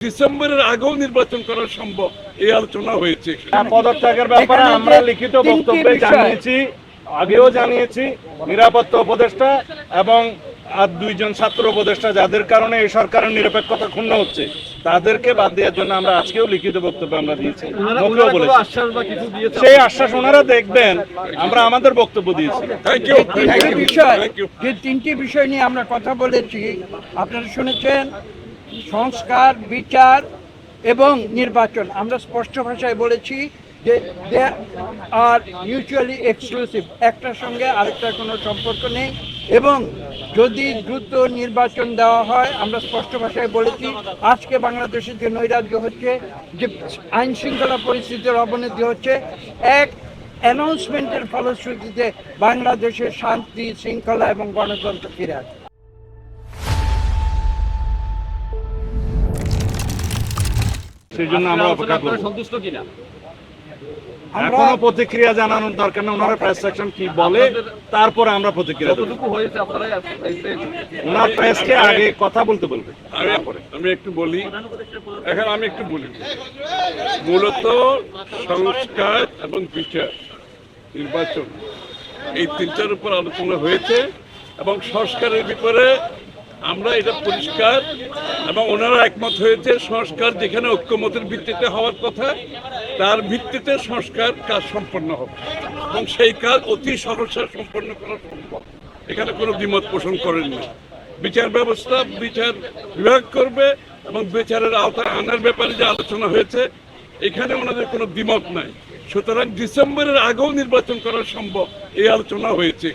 ডিসেম্বরের আগেও নির্বাচন করা সম্ভব এই আলোচনা হয়েছে। পদত্যাগের ব্যাপারে আমরা লিখিত বক্তব্যে জানিয়েছি, আগেও জানিয়েছি। নিরাপত্তা উপদেষ্টা এবং আর দুইজন ছাত্র উপদেষ্টা যাদের কারণে এই সরকারের নিরপেক্ষতা ক্ষুণ্ণ হচ্ছে তাদেরকে বাদ দেওয়ার জন্য আমরা আজকেও লিখিত বক্তব্য আমরা দিয়েছি। সেই আশ্বাস ওনারা দেখবেন, আমরা আমাদের বক্তব্য দিয়েছি। যে তিনটি বিষয় নিয়ে আমরা কথা বলেছি আপনারা শুনেছেন, সংস্কার, বিচার এবং নির্বাচন। আমরা স্পষ্ট ভাষায় বলেছি যে দে আর মিউচুয়ালি এক্সক্লুসিভ, একটার সঙ্গে আরেকটার কোনো সম্পর্ক নেই। এবং যদি দ্রুত নির্বাচন দেওয়া হয়, আমরা স্পষ্ট ভাষায় বলেছি আজকে বাংলাদেশের যে নৈরাজ্য হচ্ছে, যে আইন শৃঙ্খলা পরিস্থিতির অবনতি হচ্ছে, এক অ্যানাউন্সমেন্টের ফলশ্রুতিতে বাংলাদেশের শান্তি, শৃঙ্খলা এবং গণতন্ত্র ফিরে আসবে। সেই জন্য আমরা অপেক্ষা করব। সন্তুষ্ট কিনা এখনো প্রতিক্রিয়া জানানোর দরকার নেই। ওনারা প্রেস সেকশন কি বলে তারপরে আমরা প্রতিক্রিয়া দেব। কতটুকু হয়েছে আপনারা ওনার প্রেসকে আগে কথা বলতে বলবে। আমি একটু বলি, এখন আমি একটু বলি, মূলত সংস্কার এবং বিচার, নির্বাচন, এই তিনটার উপর আলোচনা হয়েছে এবং সংস্কারের ব্যাপারে আমরা এটা পরিষ্কার এবং ওনারা একমত হয়েছে। সংস্কার যেখানে ঐক্যমতের ভিত্তিতে হওয়ার কথা, তার ভিত্তিতে সংস্কার কাজ সম্পন্ন হবে এবং সেই কাজ অতি সহজে সম্পন্ন করা সম্ভব। এখানে কোনো দ্বিমত পোষণ করেন না। বিচার ব্যবস্থা বিচার বিভাগ করবে এবং বিচারের আওতায় আনার ব্যাপারে যে আলোচনা হয়েছে, এখানে ওনাদের কোনো দ্বিমত নাই। সুতরাং ডিসেম্বরের আগেও নির্বাচন করা সম্ভব এই আলোচনা হয়েছে।